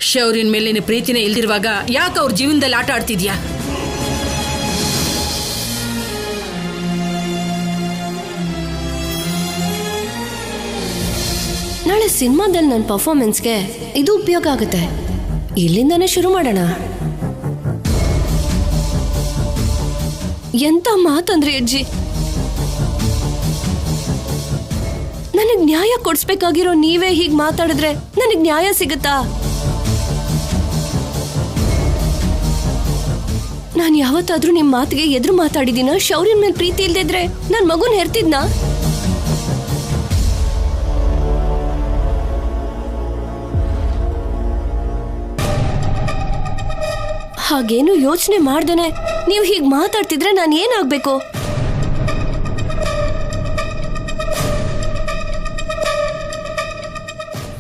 ಶೌರ್ಯನ ಮೇಲಿನ ಪ್ರೀತಿನೇ ಇಲ್ದಿರುವಾಗ ಯಾಕೆ ಅವ್ರ ಜೀವನದಲ್ಲಿ ಆಟ ಆಡ್ತಿದ್ಯಾ? ನಾಳೆ ಸಿನಿಮಾದಲ್ಲಿ ನನ್ನ ಪರ್ಫಾರ್ಮೆನ್ಸ್ಗೆ ಇದು ಉಪಯೋಗ ಆಗುತ್ತೆ. ಇಲ್ಲಿಂದಾನೇ ಶುರು ಮಾಡೋಣ. ಎಂತ ಮಾತಂದ್ರಿ ಅಜ್ಜಿ? ನನಗ್ ನ್ಯಾಯ ಕೊಡ್ಸ್ಬೇಕಾಗಿರೋ ನೀವೇ ಹೀಗ್ ಮಾತಾಡಿದ್ರೆ ನನಗ್ ನ್ಯಾಯ ಸಿಗುತ್ತಾ? ನಾನು ಯಾವತ್ತಾದ್ರೂ ನಿಮ್ ಮಾತಿಗೆ ಎದುರು ಮಾತಾಡಿದೀನ? ಶೌರ್ಯನ್ ಮೇಲೆ ಪ್ರೀತಿ ಇಲ್ದಿದ್ರೆ ನನ್ ಮಗುನ್ ಹೆರ್ತಿದ್ನಾ? ಹಾಗೇನು ಯೋಚನೆ ಮಾಡ್ದೇನೆ ನೀವು ಹೀಗ್ ಮಾತಾಡ್ತಿದ್ರೆ ನಾನು ಏನಾಗ್ಬೇಕು?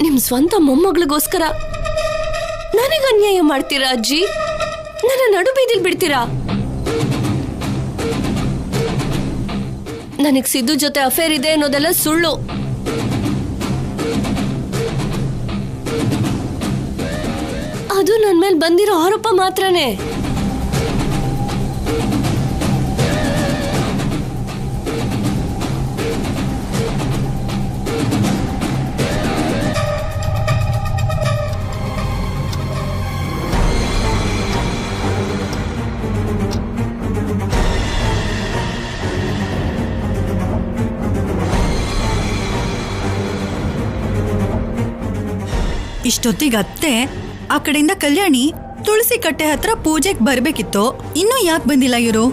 ನಿಮ್ ಸ್ವಂತ ಮೊಮ್ಮಗಳಿಗೋಸ್ಕರ ನನಗ ಅನ್ಯಾಯ ಮಾಡ್ತೀರಾ ಅಜ್ಜಿ? ನನ್ನ ನಡು ಬೀದಿಲ್ ಬಿಡ್ತೀರಾ? ನನಗ್ ಸಿದ್ದು ಜೊತೆ ಅಫೇರ್ ಇದೆ ಅನ್ನೋದೆಲ್ಲ ಸುಳ್ಳು. ಅದು ನನ್ ಮೇಲೆ ಬಂದಿರೋ ಆರೋಪ ಮಾತ್ರನೇ. ಇಷ್ಟೊತ್ತಿಗೆ ಅತ್ತೆ ಆ ಕಡೆಯಿಂದ ಕಲ್ಯಾಣಿ ತುಳಸಿ ಕಟ್ಟೆ ಹತ್ರ ಪೂಜೆಗೆ ಬರ್ಬೇಕಿತ್ತು. ಇನ್ನೂ ಯಾಕೆ ಬಂದಿಲ್ಲ ಇವರು?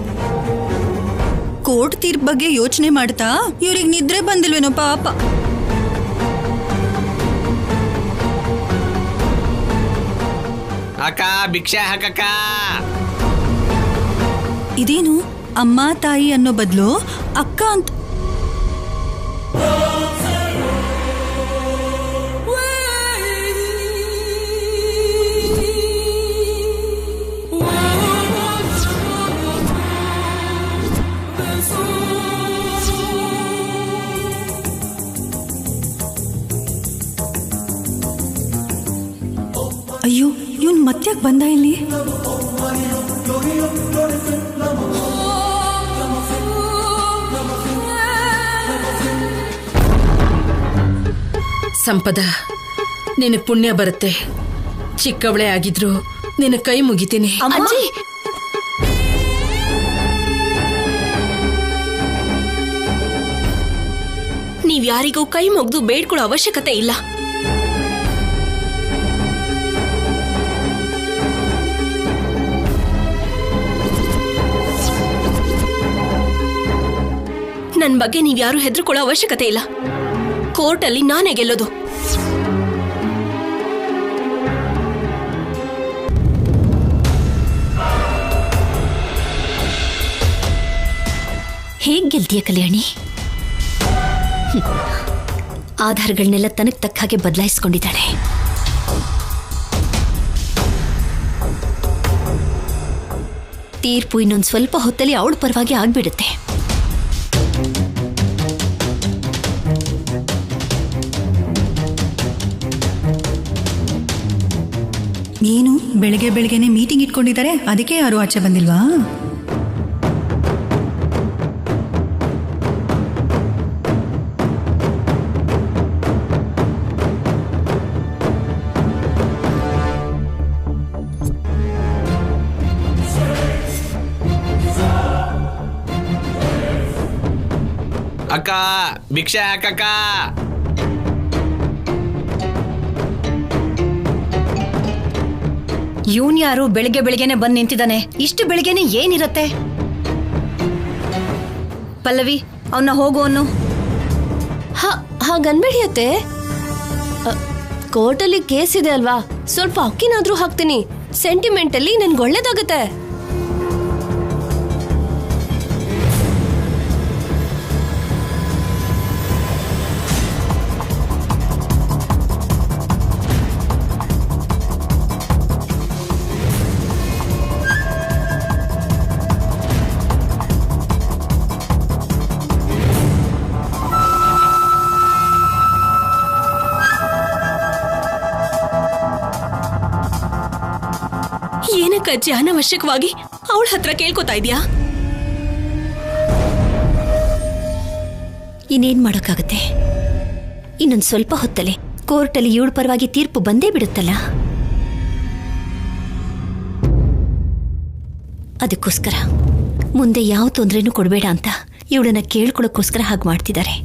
ಕೋರ್ಟ್ ತೀರ್ಪು ಬಗ್ಗೆ ಯೋಚನೆ ಮಾಡ್ತಾ ಇವ್ರಿಗೆ ನಿದ್ರೆ ಬಂದಿಲ್ವೇನೋ ಪಾಪ. ಅಕ್ಕ ಭಿಕ್ಷೆ ಹಾಕಕ್ಕ. ಇದೇನು ಅಮ್ಮ ತಾಯಿ ಅನ್ನೋ ಬದಲು ಅಕ್ಕ ಅಂತ. ಅಯ್ಯೋ, ಇವನ್ ಮತ್ತ್ಯಾಕ್ ಬಂದ ಇಲ್ಲಿ? ಸಂಪದ, ನಿನಗೆ ಪುಣ್ಯ ಬರುತ್ತೆ. ಚಿಕ್ಕವಳೆ ಆಗಿದ್ರು ನಿನ್ನ ಕೈ ಮುಗಿತೀನಿ. ಅಜ್ಜಿ, ನೀವ್ ಯಾರಿಗೂ ಕೈ ಮುಗ್ದು ಬೇಡ್ಕೊಳ್ಳೋ ಅವಶ್ಯಕತೆ ಇಲ್ಲ. ನನ್ ಬಗ್ಗೆ ನೀವ್ಯಾರು ಹೆದರ್ಕೊಳ್ಳೋ ಅವಶ್ಯಕತೆ ಇಲ್ಲ. ಕೋರ್ಟಲ್ಲಿ ನಾನೇ ಗೆಲ್ಲೋದು. ಹೇಗ್ ಗೆಲ್ತೀಯ ಕಲ್ಯಾಣಿ? ಆಧಾರಗಳನ್ನೆಲ್ಲ ತನಗೆ ತಕ್ಕ ಹಾಗೆ ಬದಲಾಯಿಸ್ಕೊಂಡಿದ್ದಾಳೆ. ತೀರ್ಪು ಇನ್ನೊಂದು ಸ್ವಲ್ಪ ಹೊತ್ತಲ್ಲಿ ಅವಳ ಪರವಾಗಿ ಆಗ್ಬಿಡುತ್ತೆ. ಏನು ಬೆಳಗ್ಗೆ ಬೆಳಗ್ಗೆನೆ ಮೀಟಿಂಗ್ ಇಟ್ಕೊಂಡಿದ್ದಾರೆ, ಅದಕ್ಕೆ ಯಾರು ಆಚೆ ಬಂದಿಲ್ವಾ? ಅಕ್ಕ ಭಿಕ್ಷೆ ಹಾಕಕ್ಕ. ಇವನ್ ಯಾರು ಬೆಳಿಗ್ಗೆ ಬೆಳಿಗ್ಗೆನೆ ಬಂದು ನಿಂತಿದ್ದಾನೆ? ಇಷ್ಟು ಬೆಳಿಗ್ಗೆನೆ ಏನಿರತ್ತೆ? ಪಲ್ಲವಿ, ಅವನ್ನ ಹೋಗು ಅನ್ನು. ಹಾಗನ್ಬೇಡಿ ಅತ್ತೆ. ಕೋರ್ಟಲ್ಲಿ ಕೇಸ್ ಇದೆ ಅಲ್ವಾ, ಸ್ವಲ್ಪ ಅಕ್ಕಿನಾದ್ರೂ ಹಾಕ್ತೀನಿ. ಸೆಂಟಿಮೆಂಟಲ್ಲಿ ನನ್ಗೆ ಒಳ್ಳೇದಾಗತ್ತೆ. ಯಾಕಜ್ಜಿ ಅನವಶ್ಯಕವಾಗಿ ಅವಳ ಹತ್ರ ಕೇಳ್ಕೊತಾ ಇದ್ಯಾ? ಇನ್ನೇನ್ ಮಾಡೋಕ್ಕಾಗತ್ತೆ? ಇನ್ನೊಂದು ಸ್ವಲ್ಪ ಹೊತ್ತಲ್ಲಿ ಕೋರ್ಟಲ್ಲಿ ಇವಳ ಪರವಾಗಿ ತೀರ್ಪು ಬಂದೇ ಬಿಡುತ್ತಲ್ಲ. ಅದಕ್ಕೋಸ್ಕರ ಮುಂದೆ ಯಾವ ತೊಂದರೆನೂ ಕೊಡಬೇಡ ಅಂತ ಇವಳನ್ನ ಕೇಳ್ಕೊಳ್ಳೋಕ್ಕೋಸ್ಕರ ಹಾಗೆ ಮಾಡ್ತಿದ್ದಾರೆ.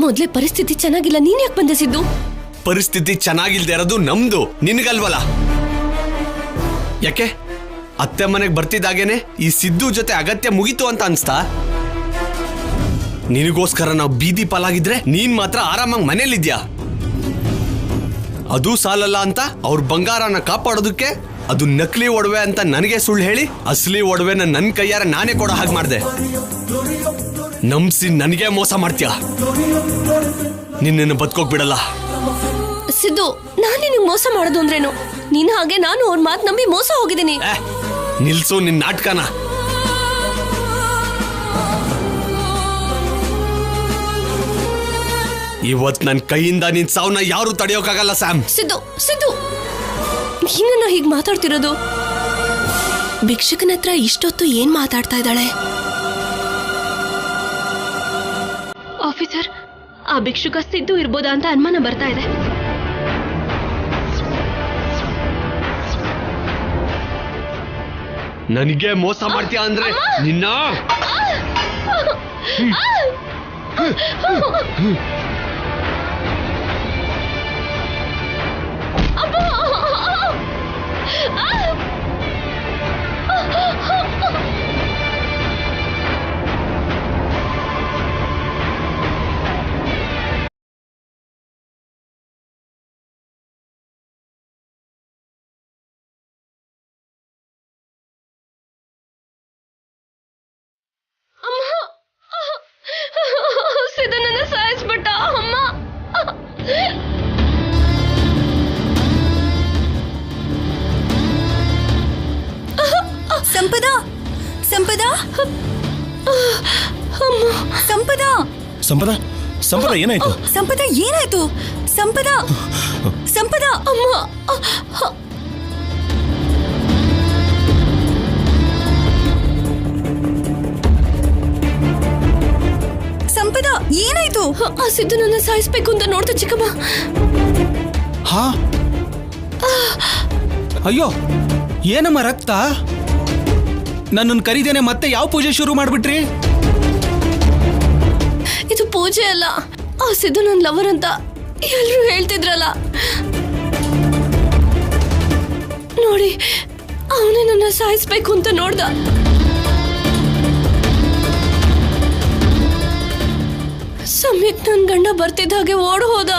ಮೊದ್ಲೇ ಪರಿಸ್ಥಿತಿ ಚೆನ್ನಾಗಿಲ್ಲ, ನೀನ್ ಯಾಕೆ ಬಂದೆ ಸಿದ್ದು? ಪರಿಸ್ಥಿತಿ ಚೆನ್ನಾಗಿಲ್ದೇ ಇರೋದು ನಮ್ದು, ನಿನಗಲ್ವಲ್ಲ. ಯಾಕೆ ಅತ್ತೆ ಮನೆಗೆ ಬರ್ತಿದ್ದಾಗೇನೆ ಈ ಸಿದ್ದು ಜೊತೆ ಅಗತ್ಯ ಮುಗೀತು ಅಂತ ಅನ್ಸ್ತಾ? ನಿನಗೋಸ್ಕರ ನಾವು ಬೀದಿ ಪಾಲಾಗಿದ್ರೆ ನೀನ್ ಮಾತ್ರ ಆರಾಮಾಗಿ ಮನೇಲಿದ್ಯಾ. ಅದು ಸಾಲಲ್ಲ ಅಂತ ಅವ್ರ ಬಂಗಾರನ ಕಾಪಾಡೋದಕ್ಕೆ ಅದು ನಕಲಿ ಒಡವೆ ಅಂತ ನನಗೆ ಸುಳ್ಳು ಹೇಳಿ ಅಸಲಿ ಒಡವೆನ ನನ್ನ ಕೈಯಾರ ನಾನೇ ಕೊಡೋ ಹಾಗೆ ಮಾಡಿದೆ. ನಂಬಿಸಿ ನನಗೆ ಮೋಸ ಮಾಡ್ತೀಯ. ನಿನ್ನನ್ನು ಬದುಕೋಕ್ ಬಿಡಲ್ಲ. ಸಿದ್ದು, ನಾನು ನಿನಗೆ ಮೋಸ ಮಾಡೋದು ಅಂದ್ರೇನು? ನೀನು ಹಾಗೆ ನಾನು ಅವ್ರ ಮಾತು ನಂಬಿ ಮೋಸ ಹೋಗಿದ್ದೀನಿ. ನಿಲ್ಸು ನಿನ್ನ ನಾಟಕನ. ಇವತ್ ನನ್ನ ಕೈಯಿಂದ ನಿನ್ ಸಾವನ್ನ ಯಾರು ತಡೆಯೋಕ್ಕಾಗಲ್ಲ ಸ್ಯಾಮ್. ಸಿದ್ದು ಸಿದ್ದು, ನೀನನ್ನ ಹೀಗೆ ಮಾತಾಡ್ತಿರೋದು? ಭಿಕ್ಷಕನ ಹತ್ರ ಇಷ್ಟೊತ್ತು ಏನ್ ಮಾತಾಡ್ತಾ ಇದ್ದಾಳೆ? ಆಫೀಸರ್, ಆ ಭಿಕ್ಷುಕ ಸಿದ್ದು ಇರ್ಬೋದಾ ಅಂತ ಅನುಮಾನ ಬರ್ತಾ ಇದೆ. ನನಗೆ ಮೋಸ ಮಾಡ್ತೀಯ ಅಂದ್ರೆ ನಿನ್ನ ಸಿದ್ದು ನನ್ನ ಸಾಯಿಸ್ಬಿಟ್ಟ ಅಮ್ಮ. ಸಂಪದ, ಸಂಪದ, ಸಂಪದ, ಸಂಪದ, ಸಂಪದ ಏನಾಯ್ತು? ಸಂಪದ ಏನಾಯ್ತು? ಸಂಪದ, ಸಂಪದ, ಅಮ್ಮ. ಸಂಪದ ಏನಾಯ್ತು? ಆ ಸಿದ್ದು ನನ್ನ ಸಾಯಿಸ್ಬೇಕು ಅಂತ ನೋಡ್ತಾ ಚಿಕ್ಕಮ್ಮ. ಹಾ, ಅಯ್ಯೋ ಏನಮ್ಮ ರಕ್ತ? ನನ್ನನ್ನು ಕರೀದೇನೆ ಮತ್ತೆ ಯಾವ ಪೂಜೆ ಶುರು ಮಾಡ್ಬಿಟ್ರಿ? ಇದು ಪೂಜೆ ಅಲ್ಲ, ಆ ಸಿದ್ದು ನನ್ನ ಲವರ್ ಅಂತ ಎಲ್ರು ಹೇಳ್ತಿದ್ರಲ್ಲ. ನೋಡಿ, ಅವನೇ ನನ್ನ ಸಾಯಿಸ್ಬೇಕು ಅಂತ ನೋಡ್ದ. ಸಮಯಕ್ಕೆ ನನ್ನ ಗಂಡ ಬರ್ತಿದ್ದ ಹಾಗೆ ಓಡ್ ಹೋದ.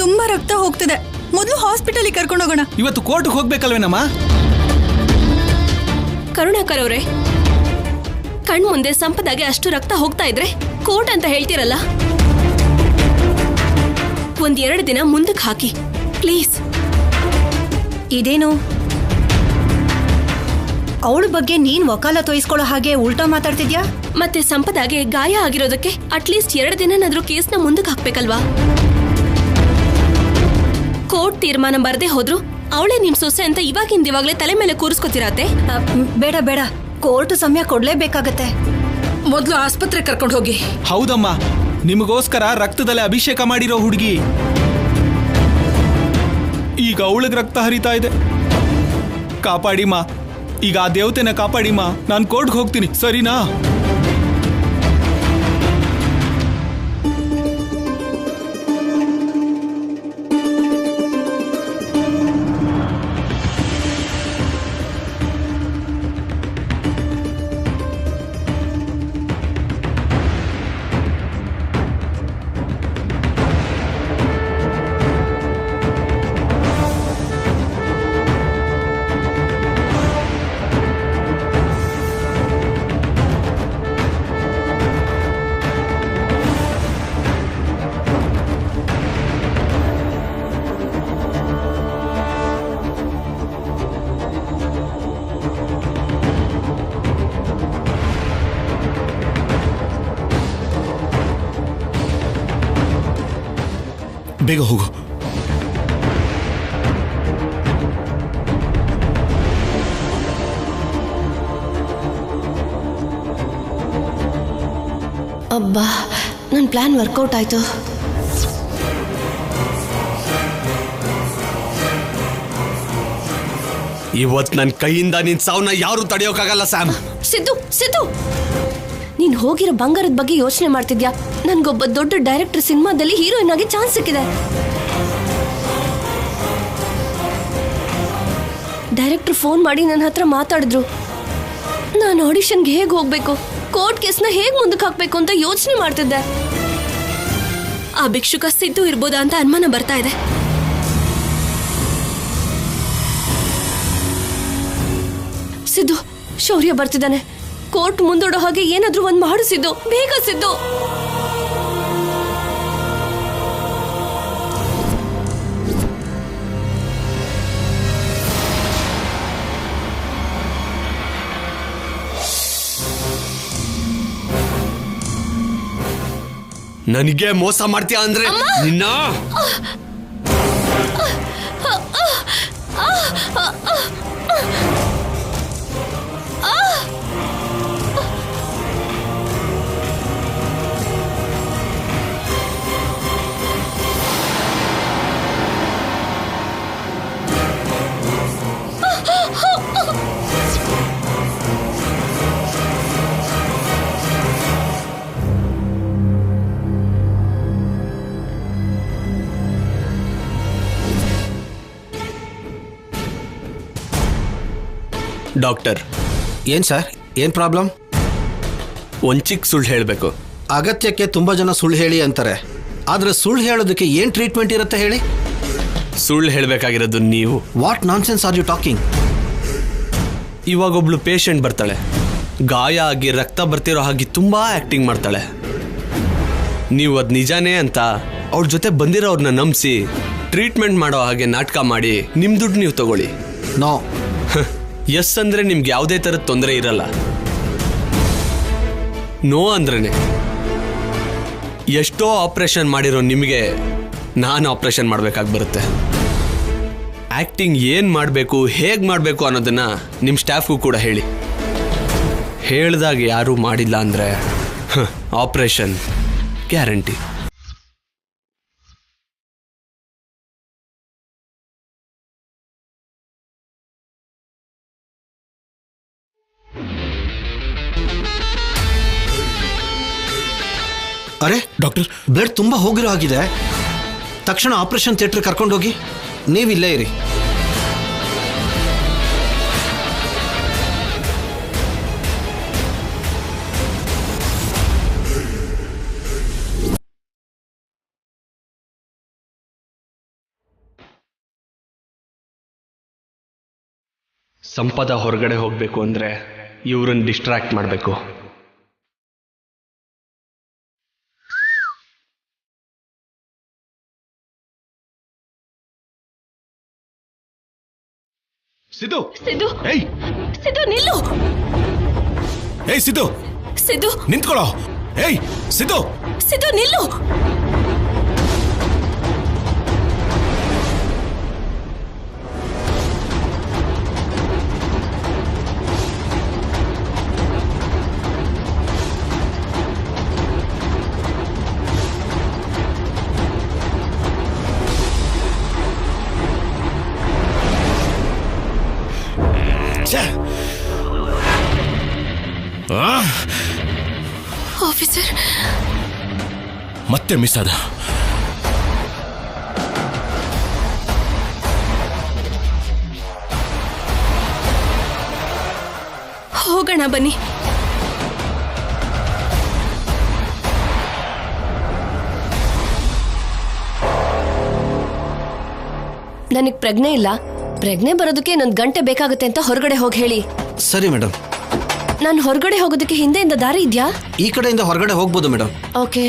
ತುಂಬಾ ರಕ್ತ ಹೋಗ್ತಿದೆ, ಮೊದಲು ಹಾಸ್ಪಿಟಲಿಗೆ ಕರ್ಕೊಂಡು ಹೋಗೋಣ. ಇವತ್ತು ಕೋರ್ಟ್ಗೆ ಹೋಗ್ಬೇಕಲ್ವೇನಮ್ಮ? ಕರುಣಾಕರ್ ಅವರೇ, ಕಣ್ ಮುಂದೆ ಸಂಪದಾಗೆ ಅಷ್ಟು ರಕ್ತ ಹೋಗ್ತಾ ಇದ್ರೆ ಕೋರ್ಟ್ ಅಂತ ಹೇಳ್ತಿರಲ್ಲ. ಒಂದೆರಡು ದಿನ ಮುಂದಕ್ಕೆ ಹಾಕಿ ಪ್ಲೀಸ್. ಇದೇನು ಅವಳ ಬಗ್ಗೆ ನೀನ್ ವಕಾಲ ತೋಯಿಸ್ಕೊಳ್ಳೋ ಹಾಗೆ ಉಲ್ಟಾ ಮಾತಾಡ್ತಿದ್ಯಾ? ಮತ್ತೆ ಸಂಪದಾಗೆ ಗಾಯ ಆಗಿರೋದಕ್ಕೆ ಅಟ್ಲೀಸ್ಟ್ 2 ದಿನನಾದ್ರೂ ಕೇಸ್ನ ಮುಂದಕ್ಕೆ ಹಾಕ್ಬೇಕಲ್ವಾ? ಕೋರ್ಟ್ ತೀರ್ಮಾನ ಬರದೆ ಹೋದ್ರು ಅವಳೇ ನಿಮ್ ಸೊಸೆ ಅಂತ ಇವಾಗ್ಲೇ ತಲೆ ಮೇಲೆ ಕೂರಿಸ್ಕೊತಿರತ್ತೆ. ಬೇಡ ಬೇಡ, ಕೋರ್ಟ್ ಸಮಯ ಕೊಡ್ಲೇಬೇಕಾಗತ್ತೆ. ಮೊದ್ಲು ಆಸ್ಪತ್ರೆ ಕರ್ಕೊಂಡು ಹೋಗಿ. ಹೌದಮ್ಮ, ನಿಮಗೋಸ್ಕರ ರಕ್ತದಲ್ಲಿ ಅಭಿಷೇಕ ಮಾಡಿರೋ ಹುಡುಗಿ ಈಗ ಅವಳಿಗೆ ರಕ್ತ ಹರಿತಾ ಇದೆ. ಕಾಪಾಡಿಮಾ, ಈಗ ಆ ದೇವತೆನ ಕಾಪಾಡಿಮಾ. ನಾನು ಕೋರ್ಟ್ಗೆ ಹೋಗ್ತೀನಿ, ಸರಿನಾ? ಬೇಗ ಹೋಗು. ಅಬ್ಬಾ, ನನ್ನ ಪ್ಲಾನ್ ವರ್ಕೌಟ್ ಆಯ್ತು. ಇವತ್ ನನ್ನ ಕೈಯಿಂದ ನಿನ್ ಸಾವನ್ನ ಯಾರು ತಡೆಯೋಕ್ಕಾಗಲ್ಲ ಸ್ಯಾಮ್. ಸಿದ್ದು, ನೀನ್ ಹೋಗಿರೋ ಬಂಗಾರದ ಬಗ್ಗೆ ಯೋಚನೆ ಮಾಡ್ತಿದ್ಯಾ? ನನ್ಗೊಬ್ಬ ದೊಡ್ಡ ಡೈರೆಕ್ಟರ್ ಸಿನಿಮಾದಲ್ಲಿ ಹೀರೋಯಿನ್ ಆಗಿ ಚಾನ್ಸ್ ಸಿಕ್ಕಿದೆ. ಡೈರೆಕ್ಟರ್ ಫೋನ್ ಮಾಡಿ ನನ್ನ ಹತ್ರ ಮಾತಾಡಿದ್ರು. ನಾನು ಆಡಿಷನ್ಗೆ ಹೇಗೆ ಹೋಗ್ಬೇಕು, ಕೋರ್ಟ್ ಕೇಸ್ನ ಹೇಗೆ ಮುಂದಕ್ಕೆ ಹಾಕ್ಬೇಕು ಅಂತ ಯೋಚನೆ ಮಾಡ್ತಿದ್ದೆ. ಆ ಭಿಕ್ಷುಕ ಸಿದ್ದು ಇರ್ಬೋದಾ ಅಂತ ಅನುಮಾನ ಬರ್ತಾ ಇದೆ. ಸಿದ್ದು, ಶೌರ್ಯ ಬರ್ತಿದ್ದಾನೆ. ಕೋರ್ಟ್ ಮುಂದೂಡೋ ಹಾಗೆ ಏನಾದ್ರೂ ಒಂದ್ ಮಾಡು ಸಿದ್ದು, ಬೇಗ ಸಿದ್ದು. ನನಗೆ ಮೋಸ ಮಾಡ್ತೀಯ ಅಂದ್ರೆ ನಿನ್ನ ಡಾಕ್ಟರ್. ಏನ್ ಸರ್, ಏನ್ ಪ್ರಾಬ್ಲಮ್? ಒಂದ್ ಚಿಕ್ಕ ಸುಳ್ಳು ಹೇಳಬೇಕು. ಅಗತ್ಯಕ್ಕೆ ತುಂಬಾ ಜನ ಸುಳ್ಳು ಹೇಳಿ ಅಂತಾರೆ, ಆದ್ರೆ ಸುಳ್ಳು ಹೇಳೋದಕ್ಕೆ ಏನ್ ಟ್ರೀಟ್ಮೆಂಟ್ ಇರುತ್ತೆ ಹೇಳಿ? ಸುಳ್ಳು ಹೇಳಬೇಕಾಗಿರೋದು ನೀವು. What nonsense are you talking? ಇವಾಗೊಬ್ಳು ಪೇಷಂಟ್ ಬರ್ತಾಳೆ, ಗಾಯ ಆಗಿ ರಕ್ತ ಬರ್ತಿರೋ ಹಾಗೆ ತುಂಬಾ ಆಕ್ಟಿಂಗ್ ಮಾಡ್ತಾಳೆ. ನೀವು ಅದು ನಿಜಾನೇ ಅಂತ ಅವ್ರ ಜೊತೆ ಬಂದಿರೋರ್ನ ನಂಬಿಸಿ ಟ್ರೀಟ್ಮೆಂಟ್ ಮಾಡೋ ಹಾಗೆ ನಾಟಕ ಮಾಡಿ ನಿಮ್ ದುಡ್ಡು ನೀವು ತಗೊಳ್ಳಿ. ನೋ. ಎಸ್ ಅಂದ್ರೆ ನಿಮ್ಗೆ ಯಾವುದೇ ಥರದ ತೊಂದರೆ ಇರಲ್ಲ. ನೋ ಅಂದ್ರೇನೆ. ಎಷ್ಟೋ ಆಪರೇಷನ್ ಮಾಡಿರೋ ನಿಮಗೆ ನಾನು ಆಪರೇಷನ್ ಮಾಡಬೇಕಾಗಿ ಬರುತ್ತೆ. ಆಕ್ಟಿಂಗ್ ಏನು ಮಾಡಬೇಕು, ಹೇಗೆ ಮಾಡಬೇಕು ಅನ್ನೋದನ್ನ ನಿಮ್ಮ ಸ್ಟಾಫ್ಗೂ ಕೂಡ ಹೇಳಿ. ಹೇಳ್ದಾಗ ಯಾರೂ ಮಾಡಿಲ್ಲ ಅಂದರೆ ಆಪರೇಷನ್ ಗ್ಯಾರಂಟಿ. ಅರೆ ಡಾಕ್ಟರ್, ಬ್ಲಡ್ ತುಂಬಾ ಹೋಗಿರೋ ಆಗಿದೆ. ತಕ್ಷಣ ಆಪರೇಷನ್ ಥಿಯೇಟರ್ ಕರ್ಕೊಂಡೋಗಿ. ನೀವಿಲ್ಲೇ ಇರಿ. ಸಂಪದ ಹೊರಗಡೆ ಹೋಗಬೇಕು ಅಂದರೆ ಇವ್ರನ್ನ ಡಿಸ್ಟ್ರಾಕ್ಟ್ ಮಾಡಬೇಕು. ಸಿದ್ದು, ಸಿದ್ದು, ಏಯ್ ಸಿದ್ದು ನಿಲ್ಲು. ಏಯ್ ಸಿದ್ದು, ಸಿದ್ದು ನಿಂತ್ಕೊಳ್ಳೋ. ಏಯ್ ಸಿದ್ದು, ಸಿದ್ದು ನಿಲ್ಲು. ಆಫೀಸರ್, ಮತ್ತೆ ಮಿಸ್ ಆದ. ಹೋಗೋಣ ಬನ್ನಿ. ನನಗೆ ಪ್ರಜ್ಞೆ ಇಲ್ಲ. ಪ್ರಜ್ಞೆ ಬರೋದಕ್ಕೆ ಇನ್ನೊಂದು ಗಂಟೆ ಬೇಕಾಗುತ್ತೆ ಅಂತ ಹೊರಗಡೆ ಹೋಗಿ ಹೇಳಿ. ಸರಿ ಮೇಡಮ್. ನಾನು ಹೊರಗಡೆ ಹೋಗೋದಕ್ಕೆ ಹಿಂದೆಯಿಂದ ದಾರಿ ಇದೆಯಾ? ಈ ಕಡೆಯಿಂದ ಹೊರಗಡೆ ಹೋಗ್ಬೋದು ಮೇಡಮ್. ಓಕೆ.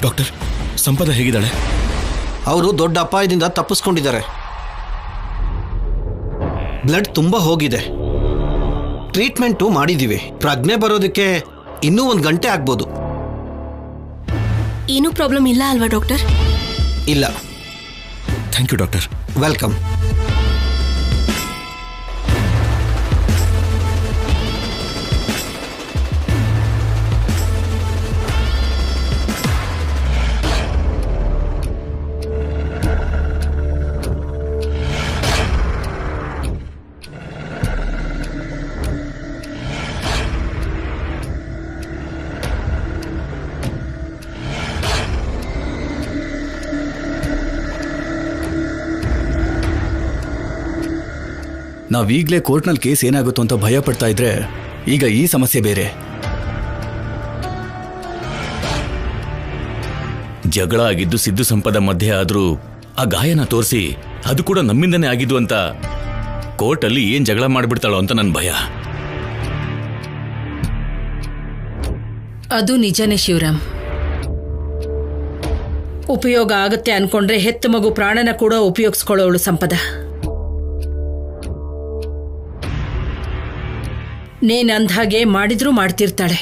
ಡಾಕ್ಟರ್, ಸಂಪದ ಹೇಗಿದ್ದಾಳೆ? ಅವರು ದೊಡ್ಡ ಅಪಾಯದಿಂದ ತಪ್ಪಿಸ್ಕೊಂಡಿದ್ದಾರೆ. ಬ್ಲಡ್ ತುಂಬ ಹೋಗಿದೆ. ಟ್ರೀಟ್ಮೆಂಟು ಮಾಡಿದ್ದೀವಿ. ಪ್ರಜ್ಞೆ ಬರೋದಕ್ಕೆ ಇನ್ನೂ 1 ಗಂಟೆ ಆಗ್ಬೋದು. ಏನೂ ಪ್ರಾಬ್ಲಮ್ ಇಲ್ಲ ಅಲ್ವಾ ಡಾಕ್ಟರ್? ಇಲ್ಲ. Thank you doctor. ವೆಲ್ಕಮ್. ನಾವೀಗಲೇ ಕೋರ್ಟ್ನಲ್ಲಿ ಕೇಸ್ ಏನಾಗುತ್ತೋ ಅಂತ ಭಯ ಪಡ್ತಾ ಇದ್ರೆ ಈಗ ಈ ಸಮಸ್ಯೆ ಬೇರೆ. ಜಗಳ ಆಗಿದ್ದು ಸಿದ್ದು ಸಂಪದ ಮಧ್ಯೆ ಆದ್ರೂ ಆ ಗಾಯನ ತೋರಿಸಿ ಅದು ಕೂಡ ನಮ್ಮಿಂದನೇ ಆಗಿದ್ದು ಅಂತ ಕೋರ್ಟಲ್ಲಿ ಏನ್ ಜಗಳ ಮಾಡ್ಬಿಡ್ತಾಳೋ ಅಂತ ನನ್ನ ಭಯ. ಅದು ನಿಜನೇ ಶಿವರಾಮ್. ಉಪಯೋಗ ಆಗುತ್ತೆ ಅನ್ಕೊಂಡ್ರೆ ಹೆತ್ತ ಮಗು ಪ್ರಾಣನ ಕೂಡ ಉಪಯೋಗಿಸ್ಕೊಳ್ಳೋಳು ಸಂಪದ. ನೀನ್ ಅಂದ್ಹಾಗೆ ಮಾಡಿದ್ರೂ ಮಾಡ್ತಿರ್ತಾಳೆ.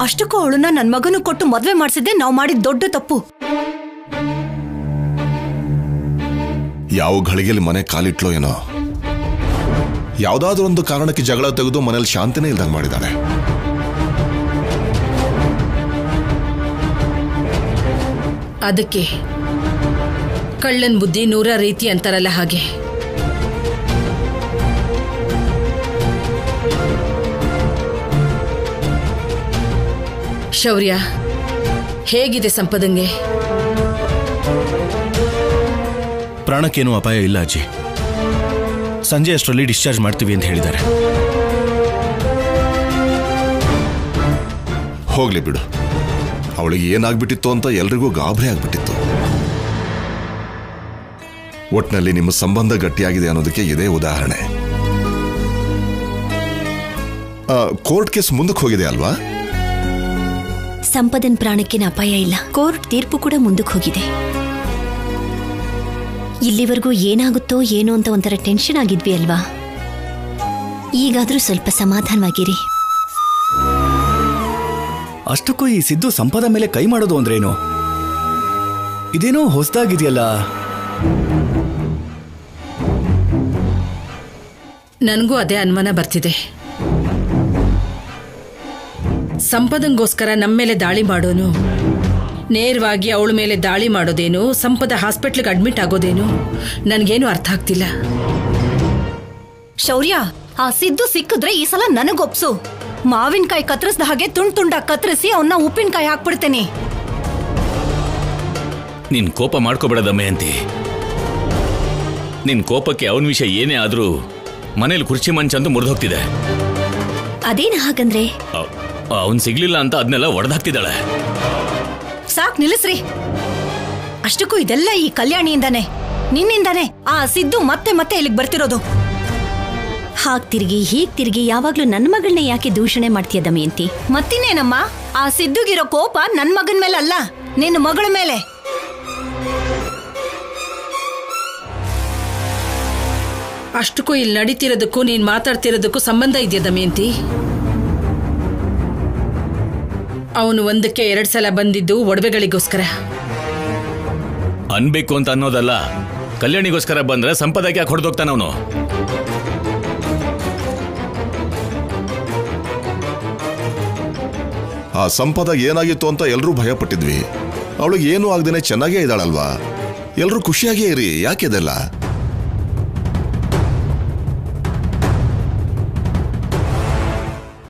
ಅಷ್ಟಕ್ಕೂ ಅವಳನ್ನ ನನ್ನ ಮಗನು ಕೊಟ್ಟು ಮದ್ವೆ ಮಾಡಿಸಿದ್ದೆ ನಾವು ಮಾಡಿದ ದೊಡ್ಡ ತಪ್ಪು. ಯಾವ ಘಳಿಗೆಯಲ್ಲಿ ಮನೆ ಕಾಲಿಟ್ಲೋ ಏನೋ, ಯಾವುದಾದ್ರೂ ಒಂದು ಕಾರಣಕ್ಕೆ ಜಗಳ ತೆಗೆದು ಮನೇಲಿ ಶಾಂತಿನೇ ಇಲ್ದಂಗೆ ಮಾಡಿದ್ದಾಳೆ. ಅದಕ್ಕೆ ಕಳ್ಳನ್ ಬುದ್ಧಿ 100 ರೀತಿ ಅಂತಾರಲ್ಲ ಹಾಗೆ. ಶೌರ್ಯ, ಹೇಗಿದೆ ಸಂಪದಂಗೆ? ಪ್ರಾಣಕ್ಕೇನು ಅಪಾಯ ಇಲ್ಲ ಅಜ್ಜಿ. ಸಂಜೆ ಅಷ್ಟರಲ್ಲಿ ಡಿಸ್ಚಾರ್ಜ್ ಮಾಡ್ತೀವಿ ಅಂತ ಹೇಳಿದ್ದಾರೆ. ಹೋಗ್ಲಿ ಬಿಡು. ಅವಳಿಗೆ ಏನಾಗ್ಬಿಟ್ಟಿತ್ತು ಅಂತ ಎಲ್ರಿಗೂ ಗಾಬರಿ ಆಗ್ಬಿಟ್ಟಿತ್ತು. ಒಟ್ನಲ್ಲಿ ನಿಮ್ಮ ಸಂಬಂಧ ಗಟ್ಟಿಯಾಗಿದೆ ಅನ್ನೋದಕ್ಕೆ ಇದೇ ಉದಾಹರಣೆ. ಕೋರ್ಟ್ ಕೇಸ್ ಮುಂದಕ್ಕೆ ಹೋಗಿದೆ ಅಲ್ವಾ? ಸಂಪದನ್ ಪ್ರಾಣಕ್ಕೇನು ಅಪಾಯ ಇಲ್ಲ. ಕೋರ್ಟ್ ತೀರ್ಪು ಕೂಡ ಮುಂದಕ್ಕೆ ಹೋಗಿದೆ. ಇಲ್ಲಿವರೆಗೂ ಏನಾಗುತ್ತೋ ಏನೋ ಅಂತ ಒಂಥರ ಟೆನ್ಷನ್ ಆಗಿದ್ವಿ ಅಲ್ವಾ? ಈಗಾದ್ರೂ ಸ್ವಲ್ಪ ಸಮಾಧಾನವಾಗಿರಿ. ಅಷ್ಟಕ್ಕೂ ಈ ಸಿದ್ದು ಸಂಪದ ಮೇಲೆ ಕೈ ಮಾಡೋದು ಅಂದ್ರೇನು? ಇದೇನೋ ಹೊಸದಾಗಿದೆಯಲ್ಲ. ನನಗೂ ಅದೇ ಅನುಮಾನ ಬರ್ತಿದೆ. ಸಂಪದಂಗೋಸ್ಕರ ನಮ್ಮ ಮೇಲೆ ದಾಳಿ ಮಾಡೋನು, ನೇರವಾಗಿ ಅವಳ ಮೇಲೆ ದಾಳಿ ಮಾಡೋದೇನು, ಸಂಪದ ಹಾಸ್ಪಿಟ್ಲಿಗೆ ಅಡ್ಮಿಟ್ ಆಗೋದೇನು, ನನಗೇನು ಅರ್ಥ ಆಗ್ತಿಲ್ಲ. ಶೌರ್ಯ, ಆ ಸಿದ್ದು ಸಿಕ್ಕಿದ್ರೆ ಈ ಸಲ ನನಗೊಪ್ಸು. ಮಾವಿನಕಾಯಿ ಕತ್ತರಿಸ್ದ ಹಾಗೆ ತುಂಡಾಗಿ ಕತ್ತರಿಸಿ ಅವನ್ನ ಉಪ್ಪಿನಕಾಯಿ ಹಾಕ್ಬಿಡ್ತೇನೆ. ನಿನ್ ಕೋಪ ಮಾಡ್ಕೋಬೇಡ ದಮಯಂತಿ. ನಿನ್ ಕೋಪಕ್ಕೆ ಅವನ ವಿಷಯ ಏನೇ ಆದ್ರೂ ಮನೇಲಿ ಕುರ್ಚಿ ಮಂಚ ಅಂತ ಮುರಿದೋಗ್ತಿದೆ. ಅದೇನು ಹಾಗಂದ್ರೆ? ಅವನ್ ಸಿಗ್ಲಿಲ್ಲ ಅಂತ ಅದನ್ನೆಲ್ಲ ಒಡೆದಾಕ್ತಿದ್ದಾಳೆ. ಸಾಕ್ ನಿಲ್ಲಿಸ್ರಿ. ಅಷ್ಟಕ್ಕೂ ಇದೆಲ್ಲ ಈ ಕಲ್ಯಾಣಿಯಿಂದಾನೆ, ನಿನ್ನಿಂದಾನೆ ಆ ಸಿದ್ದು ಮತ್ತೆ ಮತ್ತೆ ಇಲ್ಲಿಗೆ ಬರ್ತಿರೋದು. ಹಾಗ್ ತಿರ್ಗಿ ಹೀಗ್ ತಿರ್ಗಿ ಯಾವಾಗ್ಲೂ ನನ್ನ ಮಗಳನ್ನ ಯಾಕೆ ದೂಷಣೆ ಮಾಡ್ತೀಯ ದಮಯಂತಿ? ಮತ್ತಿನ್ನೇನಮ್ಮ, ಆ ಸಿದ್ದುಗಿರೋ ಕೋಪ ನನ್ ಮಗನ್ ಮೇಲೆ ಅಲ್ಲ, ನಿನ್ನ ಮಗಳ ಮೇಲೆ. ಅಷ್ಟಕ್ಕೂ ಇಲ್ಲಿ ನಡೀತಿರೋದಕ್ಕೂ ನೀನ್ ಮಾತಾಡ್ತಿರೋದಕ್ಕೂ ಸಂಬಂಧ ಇದೆಯಾ ದಮಯಂತಿ? ಅವನು 1ಕ್ಕೆ 2 ಸಲ ಬಂದಿದ್ದು ಒಡವೆಗಳಿಗೋಸ್ಕರ ಅನ್ಬೇಕು ಅಂತ ಅನ್ನೋದಲ್ಲ. ಕಲ್ಯಾಣಿಗೋಸ್ಕರ ಬಂದ್ರೆ ಸಂಪದಕ್ಕೆ ಯಾಕೆ ಹೊಡೆದೋಗ್ತಾನ ಅವನು? ಆ ಸಂಪದ ಏನಾಗಿತ್ತು ಅಂತ ಎಲ್ಲರೂ ಭಯ ಪಟ್ಟಿದ್ವಿ. ಅವಳಿಗೆ ಏನೂ ಆಗದೇನೆ ಚೆನ್ನಾಗೇ ಇದ್ದಾಳಲ್ವಾ? ಎಲ್ಲರೂ ಖುಷಿಯಾಗೇ ಇರಿ. ಯಾಕೆ ಇದೆಲ್ಲ?